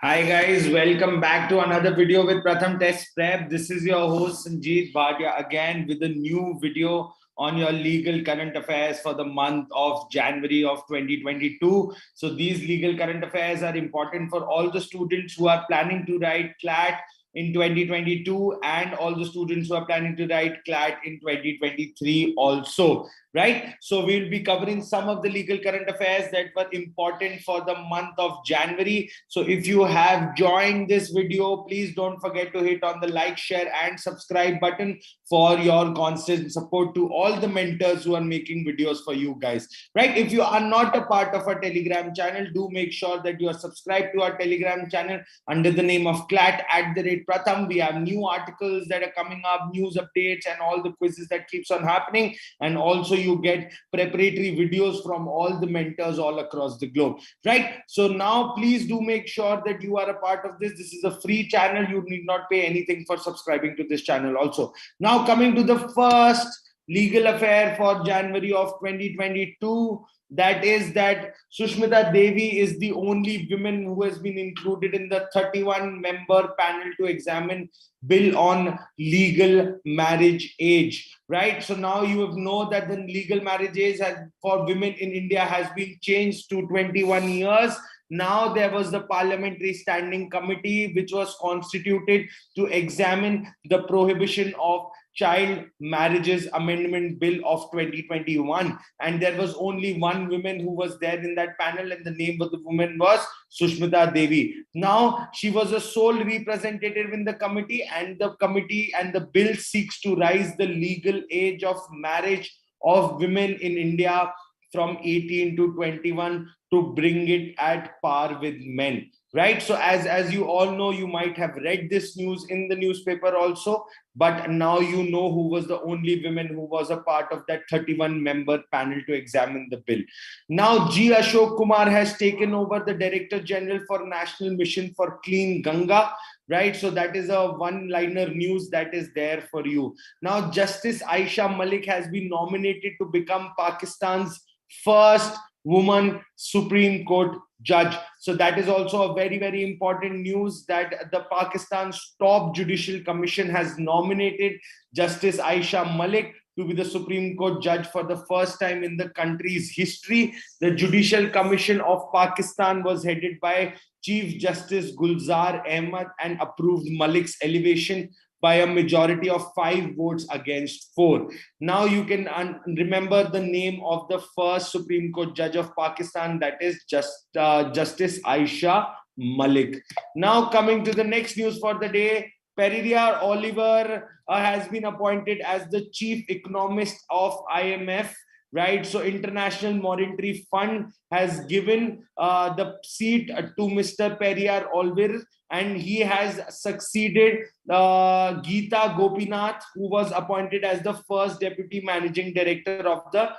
Hi guys, welcome back to another video with Pratham Test Prep. This is your host Sanjeet Bhatia again with a new video on your legal current affairs for the month of January of 2022. So these legal current affairs are important for all the students who are planning to write CLAT in 2022 and all the students who are planning to write CLAT in 2023 also. Right, so we'll be covering some of the legal current affairs that were important for the month of January. So if you have joined this video, please don't forget to hit on the like, share and subscribe button for your constant support to all the mentors who are making videos for you guys. Right, if you are not a part of our Telegram channel, do make sure that you are subscribed to our Telegram channel under the name of CLAT@Pratham. We have new articles that are coming up, news updates and all the quizzes that keeps on happening, and also you get preparatory videos from all the mentors all across the globe. Right, so now please do make sure that you are a part of this. This is a free channel. You need not pay anything for subscribing to this channel also. Now coming to the first legal affair for January of 2022, that is that Sushmita Devi is the only woman who has been included in the 31-member panel to examine bill on legal marriage age. Right, so now you know that the legal marriage age for women in India has been changed to 21 years. Now there was the Parliamentary Standing Committee which was constituted to examine the prohibition of child marriages amendment bill of 2021, and there was only one woman who was there in that panel, and the name of the woman was Sushmita Devi. Now she was a sole representative in the committee, and the bill seeks to rise the legal age of marriage of women in India from 18 to 21 to bring it at par with men. Right, so as you all know, you might have read this news in the newspaper also, but now you know who was the only woman who was a part of that 31-member panel to examine the bill. Now G. Ashok Kumar has taken over the Director General for National Mission for Clean Ganga. Right, so that is a one-liner news that is there for you. Now Justice Aisha Malik has been nominated to become Pakistan's first woman Supreme Court judge. So that is also a very, very important news that the Pakistan's top judicial commission has nominated Justice Aisha Malik to be the Supreme Court judge for the first time in the country's history. The Judicial Commission of Pakistan was headed by Chief Justice Gulzar Ahmad and approved Malik's elevation by a majority of 5 votes against 4. Now you can remember the name of the first Supreme Court judge of Pakistan, that is Justice Aisha Malik. Now coming to the next news for the day, Perrier Oliver has been appointed as the chief economist of IMF. Right, so International Monetary Fund has given the seat to Mr. Perrier Oliver, and he has succeeded Geeta Gopinath, who was appointed as the first deputy managing director of the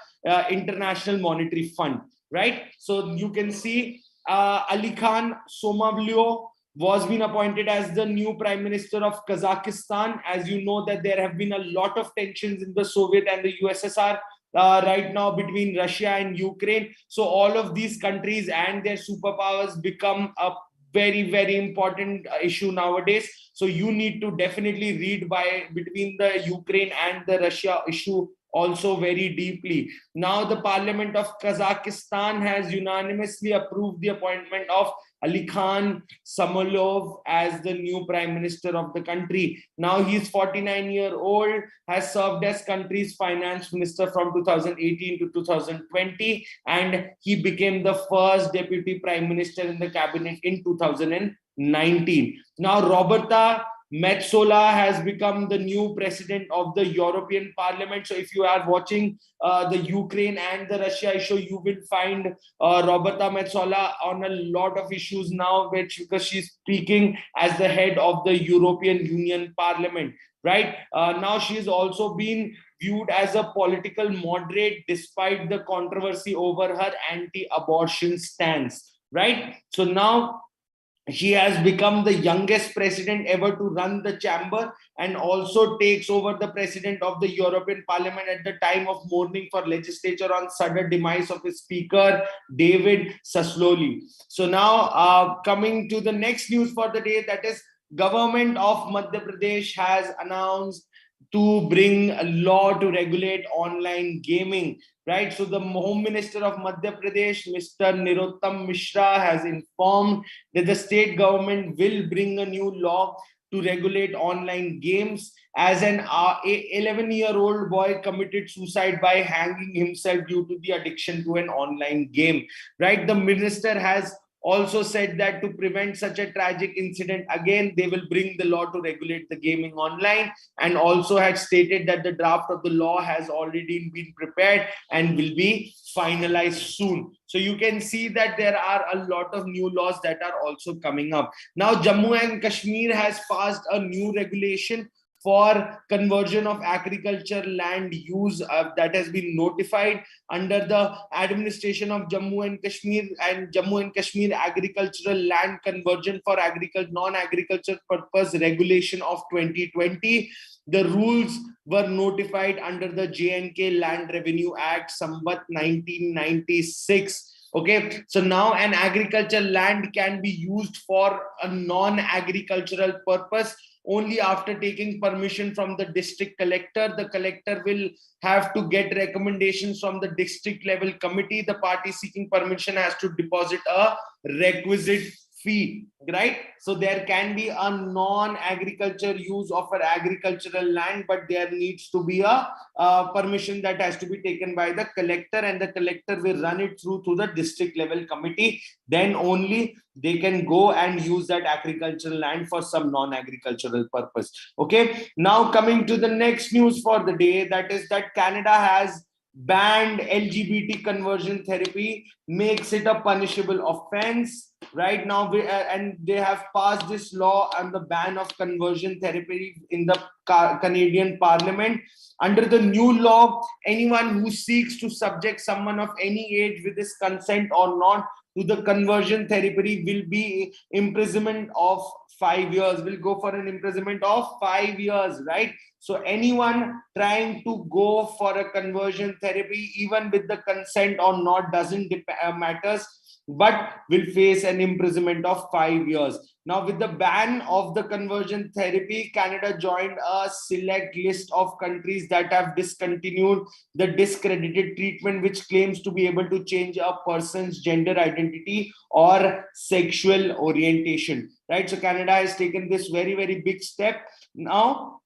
International Monetary Fund. Right, so you can see Ali Khan Somavlio was been appointed as the new Prime Minister of Kazakhstan. As you know that there have been a lot of tensions in the Soviet and the USSR right now between Russia and Ukraine. So all of these countries and their superpowers become a very, very important issue nowadays. So you need to definitely read between the Ukraine and the Russia issue also very deeply. Now the Parliament of Kazakhstan has unanimously approved the appointment of Ali Khan Samalov as the new Prime Minister of the country. Now he is 49-year-old, has served as country's finance minister from 2018 to 2020, and he became the first deputy prime minister in the cabinet in 2019. Now Roberta Metsola has become the new president of the European Parliament. So if you are watching the Ukraine and the Russia issue, you will find Roberta Metsola on a lot of issues now, because she's speaking as the head of the European Union Parliament. Right, now she has also been viewed as a political moderate despite the controversy over her anti-abortion stance. Right, so now She has become the youngest president ever to run the chamber, and also takes over the president of the European Parliament at the time of mourning for legislature on sudden demise of its speaker, David Sassoli. So now coming to the next news for the day, that is government of Madhya Pradesh has announced to bring a law to regulate online gaming, right? So the Home Minister of Madhya Pradesh, Mr. Nirottam Mishra, has informed that the state government will bring a new law to regulate online games, as an 11-year-old boy committed suicide by hanging himself due to the addiction to an online game, right? The minister has also said that to prevent such a tragic incident again, they will bring the law to regulate the gaming online, and also had stated that the draft of the law has already been prepared and will be finalized soon. So you can see that there are a lot of new laws that are also coming up. Now, Jammu and Kashmir has passed a new regulation for conversion of agriculture land use that has been notified under the administration of Jammu and Kashmir, and Jammu and Kashmir agricultural land conversion for non-agriculture purpose regulation of 2020. The rules were notified under the J&K Land Revenue Act Samvat 1996. Okay, so now an agricultural land can be used for a non-agricultural purpose only after taking permission from the district collector. The collector will have to get recommendations from the district level committee. The party seeking permission has to deposit a requisite fee, right? So there can be a non-agriculture use of an agricultural land, but there needs to be a permission that has to be taken by the collector, and the collector will run it through to the district level committee. Then only they can go and use that agricultural land for some non-agricultural purpose. Okay, now coming to the next news for the day, that is that Canada has banned LGBT conversion therapy, makes it a punishable offense. Right now, and they have passed this law on the ban of conversion therapy in the Canadian Parliament. Under the new law, anyone who seeks to subject someone of any age with his consent or not to the conversion therapy will be imprisonment of 5 years, will go for an imprisonment of 5 years, right? So anyone trying to go for a conversion therapy, even with the consent or not, doesn't matters, but will face an imprisonment of 5 years. Now, with the ban of the conversion therapy, Canada joined a select list of countries that have discontinued the discredited treatment, which claims to be able to change a person's gender identity or sexual orientation. Right? So Canada has taken this very, very big step. Now,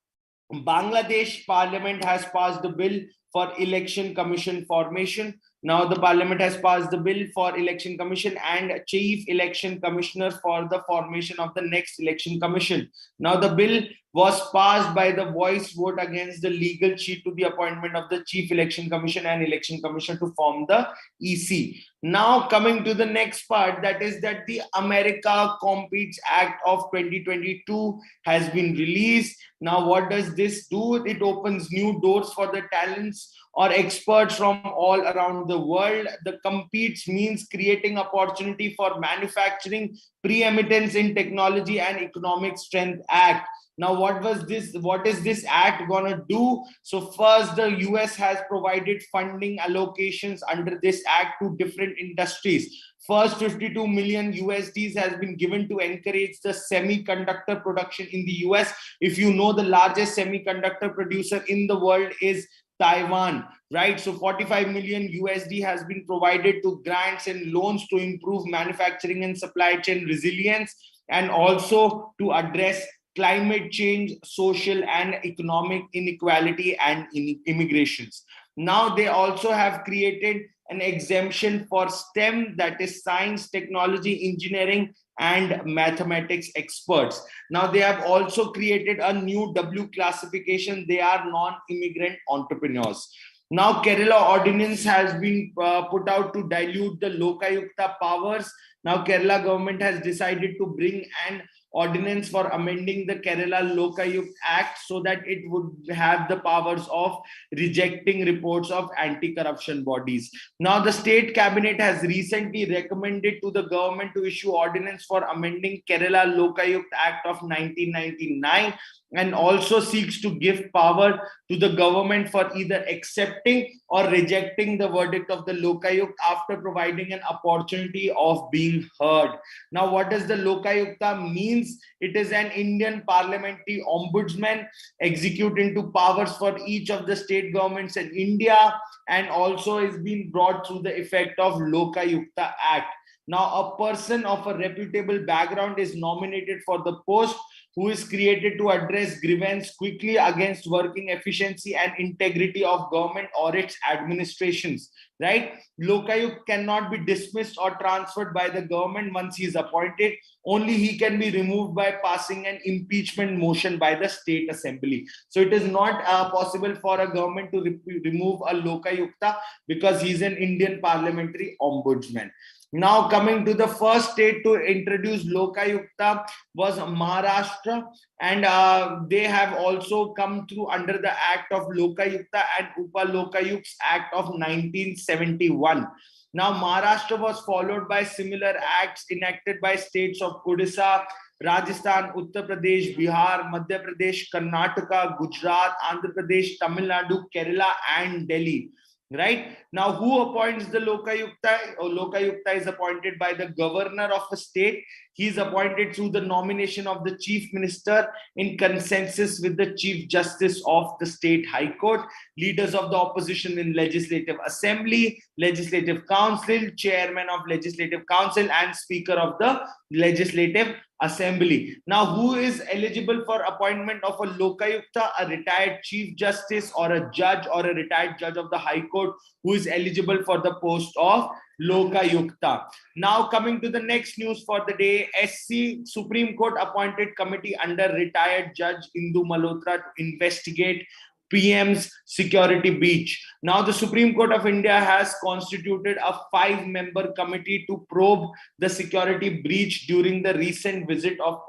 Bangladesh Parliament has passed the bill for election commission formation. Now the parliament has passed the bill for election commission and chief election commissioner for the formation of the next election commission. Now the bill was passed by the voice vote against the legal cheat to the appointment of the chief election commission and election commission to form the EC. Now coming to the next part, that is that the America Competes Act of 2022 has been released. Now what does this do? It opens new doors for the talents or experts from all around the world. The Competes means creating opportunity for manufacturing, preeminence in technology and economic strength act. Now, what is this act gonna do? So first, the US has provided funding allocations under this act to different industries. First, 52 million USDs has been given to encourage the semiconductor production in the US. If you know, the largest semiconductor producer in the world is Taiwan, right? So 45 million USD has been provided to grants and loans to improve manufacturing and supply chain resilience, and also to address climate change, social and economic inequality, and immigrations. Now they also have created an exemption for STEM, that is science, technology, engineering, and mathematics experts. Now they have also created a new W classification. They are non-immigrant entrepreneurs. Now Kerala Ordinance has been put out to dilute the Lokayukta powers. Now Kerala government has decided to bring an ordinance for amending the Kerala Lokayukt Act so that it would have the powers of rejecting reports of anti-corruption bodies. Now, the state cabinet has recently recommended to the government to issue ordinance for amending Kerala Lokayukt Act of 1999, and also seeks to give power to the government for either accepting or rejecting the verdict of the Lokayukt after providing an opportunity of being heard. Now, what does the Lokayukta means? It is an Indian parliamentary ombudsman executing to powers for each of the state governments in India, and also is being brought through the effect of Lokayukta Act. Now, a person of a reputable background is nominated for the post, who is created to address grievance quickly against working efficiency and integrity of government or its administrations, right? Lokayukt cannot be dismissed or transferred by the government once he is appointed. Only he can be removed by passing an impeachment motion by the state assembly. So it is not possible for a government to remove a Lokayukta because he is an Indian parliamentary ombudsman. Now, coming to the first state to introduce Lokayukta was Maharashtra, and they have also come through under the Act of Lokayukta and Upa Lokayuks Act of 1971. Now, Maharashtra was followed by similar acts enacted by states of Odisha, Rajasthan, Uttar Pradesh, Bihar, Madhya Pradesh, Karnataka, Gujarat, Andhra Pradesh, Tamil Nadu, Kerala, and Delhi. Right now, who appoints the Lokayukta? Lokayukta is appointed by the governor of a state. He is appointed through the nomination of the chief minister in consensus with the chief justice of the state high court, leaders of the opposition in legislative assembly, legislative council, chairman of legislative council, and speaker of the legislative assembly. Now, who is eligible for appointment of a Lokayukta? A retired chief justice or a judge or a retired judge of the high court who is eligible for the post of Lokayukta. Now, coming to the next news for the day, SC Supreme Court appointed committee under retired judge Indu Malhotra to investigate PM's security breach. Now, the Supreme Court of India has constituted a 5-member committee to probe the security breach during the recent visit of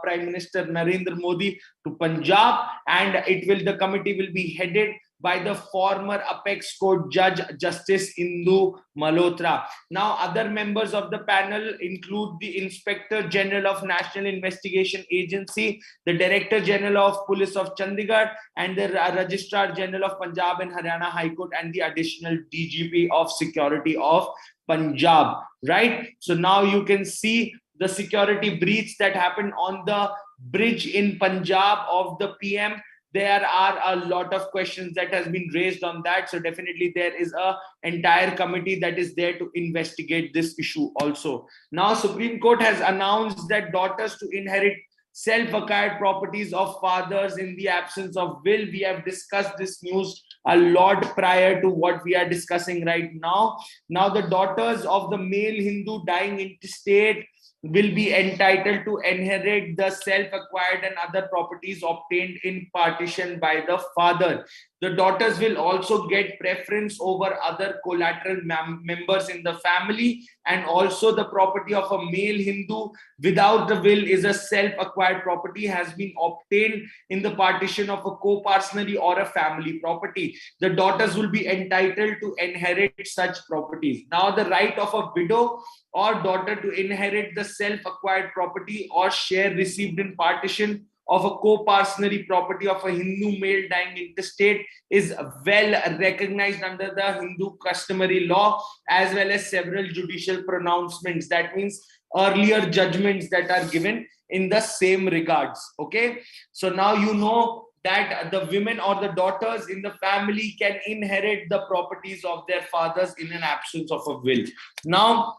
Prime Minister Narendra Modi to Punjab, and the committee will be headed by the former Apex Court Judge Justice Indu Malhotra. Now, other members of the panel include the Inspector General of National Investigation Agency, the Director General of Police of Chandigarh, and the Registrar General of Punjab and Haryana High Court, and the additional DGP of Security of Punjab. Right? So now you can see the security breach that happened on the bridge in Punjab of the PM. There are a lot of questions that has been raised on that. So definitely there is a entire committee that is there to investigate this issue also. Now, Supreme Court has announced that daughters to inherit self-acquired properties of fathers in the absence of will. We have discussed this news a lot prior to what we are discussing right now. Now, the daughters of the male Hindu dying intestate will be entitled to inherit the self-acquired and other properties obtained in partition by the father. The daughters will also get preference over other collateral members in the family, and also the property of a male Hindu without the will is a self-acquired property has been obtained in the partition of a co-parcenary or a family property. The daughters will be entitled to inherit such properties. Now, the right of a widow or daughter to inherit the self-acquired property or share received in partition of a co-parcenary property of a Hindu male dying intestate is well recognized under the Hindu customary law, as well as several judicial pronouncements. That means earlier judgments that are given in the same regards. Okay, so now you know that the women or the daughters in the family can inherit the properties of their fathers in an absence of a will. Now,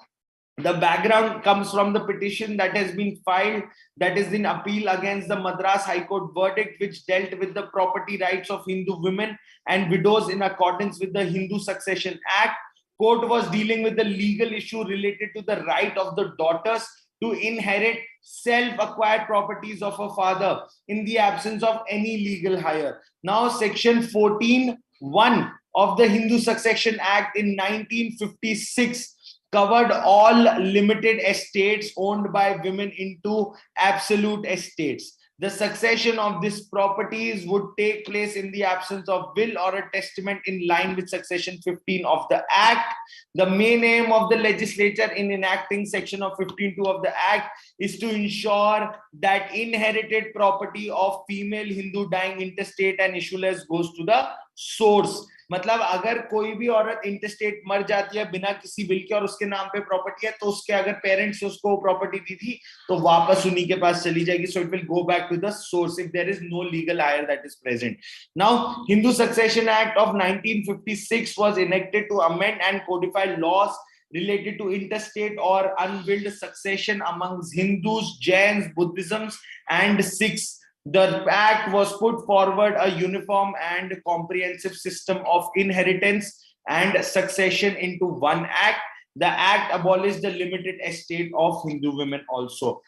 the background comes from the petition that has been filed, that is in appeal against the Madras High Court verdict, which dealt with the property rights of Hindu women and widows in accordance with the Hindu Succession Act. Court was dealing with the legal issue related to the right of the daughters to inherit self-acquired properties of a father in the absence of any legal heir. Now, Section 14(1) of the Hindu Succession Act in 1956 covered all limited estates owned by women into absolute estates. The succession of these properties would take place in the absence of will or a testament in line with section 15 of the Act. The main aim of the legislature in enacting section of 15.2 of the Act is to ensure that inherited property of female Hindu dying intestate and issueless goes to the source. मतलब अगर कोई भी औरत interstate मर जाती है बिना किसी विल के और उसके नाम पे प्रॉपर्टी है, तो उसके अगर पेरेंट्स ने उसको प्रॉपर्टी दी थी तो वापस उन्हीं के पास चली जाएगी. So it will go back to the source if there is no legal heir that is present. Now, Hindu Succession Act of 1956 was enacted to amend and codify laws related to interstate or unwilled succession amongst Hindus, Jains, Buddhisms, and Sikhs. The act was put forward a uniform and comprehensive system of inheritance and succession into one act. The act abolished the limited estate of Hindu women also.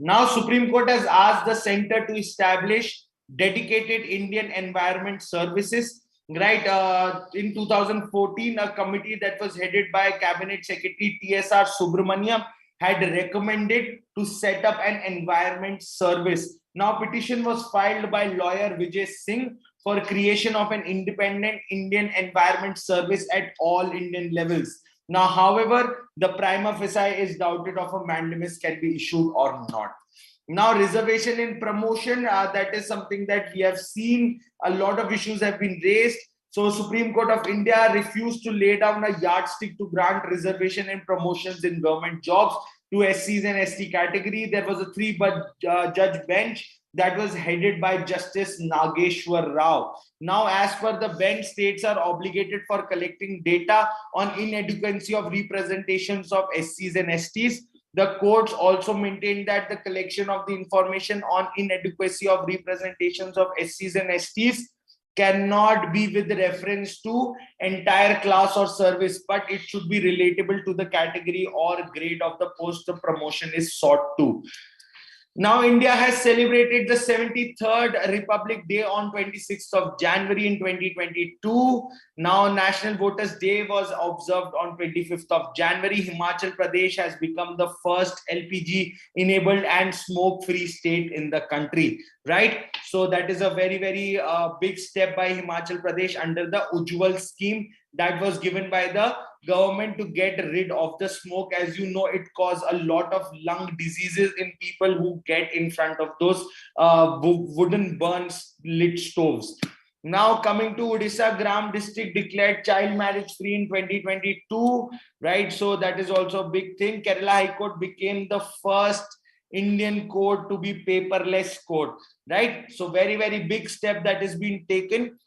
Now, Supreme Court has asked the center to establish dedicated Indian environment services. Right, in 2014, a committee that was headed by Cabinet Secretary TSR Subramaniam had recommended to set up an environment service. Now, petition was filed by lawyer Vijay Singh for creation of an independent Indian environment service at all Indian levels. Now, however, the prima facie is doubted of a mandamus can be issued or not. Now, reservation in promotion, that is something that we have seen. A lot of issues have been raised. So, Supreme Court of India refused to lay down a yardstick to grant reservation and promotions in government jobs to SCs and ST category. There was a three-judge bench that was headed by Justice Nageshwar Rao. Now, as per the bench, states are obligated for collecting data on inadequacy of representations of SCs and STs. The courts also maintained that the collection of the information on inadequacy of representations of SCs and STs cannot be with reference to entire class or service, but it should be relatable to the category or grade of the post the promotion is sought to. Now, India has celebrated the 73rd Republic Day on 26th of January in 2022. Now, National Voters Day was observed on 25th of January. Himachal Pradesh has become the first LPG-enabled and smoke-free state in the country, right? So that is a very, very big step by Himachal Pradesh under the Ujjwal scheme that was given by the government to get rid of the smoke. As you know, it causes a lot of lung diseases in people who get in front of those wooden burns lit stoves. Now, coming to Odisha, Gram district declared child marriage free in 2022, right? So that is also a big thing. Kerala High Court became the first Indian court to be paperless court, right? So very, very big step that is being taken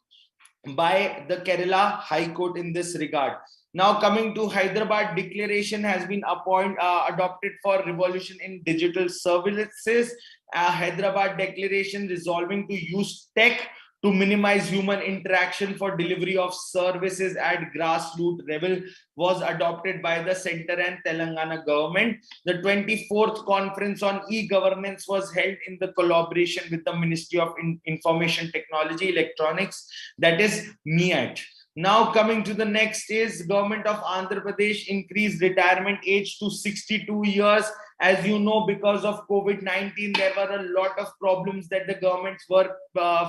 by the Kerala High Court in this regard. Now, coming to Hyderabad Declaration has been adopted for revolution in digital services. Hyderabad Declaration resolving to use tech to minimize human interaction for delivery of services at grassroots level was adopted by the center and Telangana government. The 24th conference on e-governance was held in the collaboration with the Ministry of Information Technology, Electronics, that is MIAT. Now, coming to the next is government of Andhra Pradesh increased retirement age to 62 years. As you know, because of COVID-19, there were a lot of problems that the governments were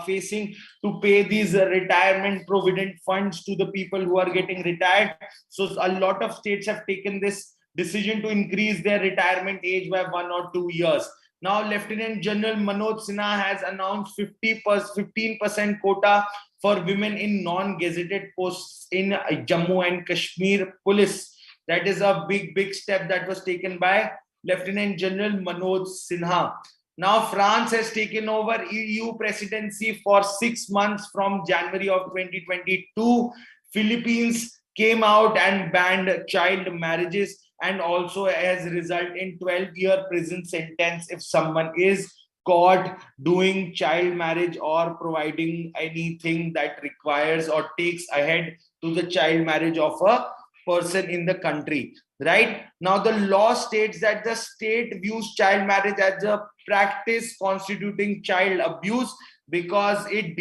facing to pay these retirement provident funds to the people who are getting retired. So a lot of states have taken this decision to increase their retirement age by 1 or 2 years. Now, Lieutenant General Manoj Sinha has announced 15% quota for women in non-gazetted posts in Jammu and Kashmir Police. That is a big, big step that was taken by Lieutenant General Manoj Sinha. Now, France has taken over EU presidency for 6 months from January of 2022. Philippines came out and banned child marriages and also has resulted in 12-year prison sentence if someone is caught doing child marriage or providing anything that requires or takes ahead to the child marriage of a person in the country. Right now, the law states that the state views child marriage as a practice constituting child abuse because it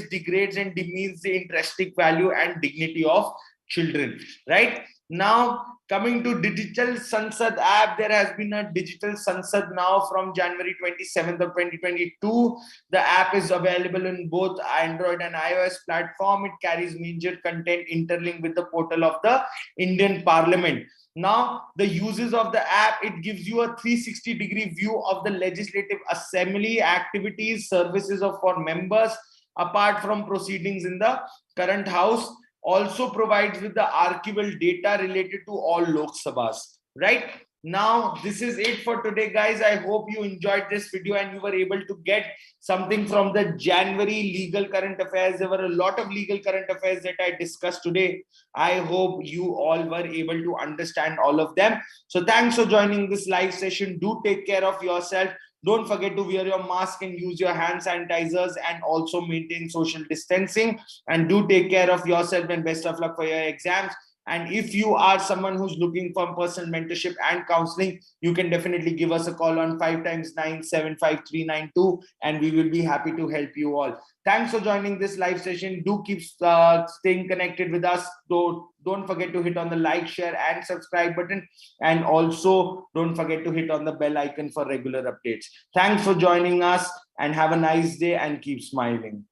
degrades and demeans the intrinsic value and dignity of children. Right Now, coming to Digital Sansad app, there has been a Digital Sansad now from January 27th of 2022. The app is available in both Android and iOS platform. It carries major content interlinked with the portal of the Indian Parliament. Now, the uses of the app, it gives you a 360-degree view of the Legislative Assembly activities, services for members, apart from proceedings in the current house. Also provides with the archival data related to all Lok Sabhas. Right now, this is it for today, guys. I hope you enjoyed this video and you were able to get something from the January legal current affairs. There were a lot of legal current affairs that I discussed today. I hope you all were able to understand all of them. So thanks for joining this live session. Do take care of yourself. Don't forget to wear your mask and use your hand sanitizers, and also maintain social distancing. And do take care of yourself, and best of luck for your exams. And if you are someone who's looking for personal mentorship and counseling, you can definitely give us a call on 5x9 75392, and we will be happy to help you all. Thanks for joining this live session. Do keep staying connected with us. Don't forget to hit on the like, share, and subscribe button. And also don't forget to hit on the bell icon for regular updates. Thanks for joining us, and have a nice day and keep smiling.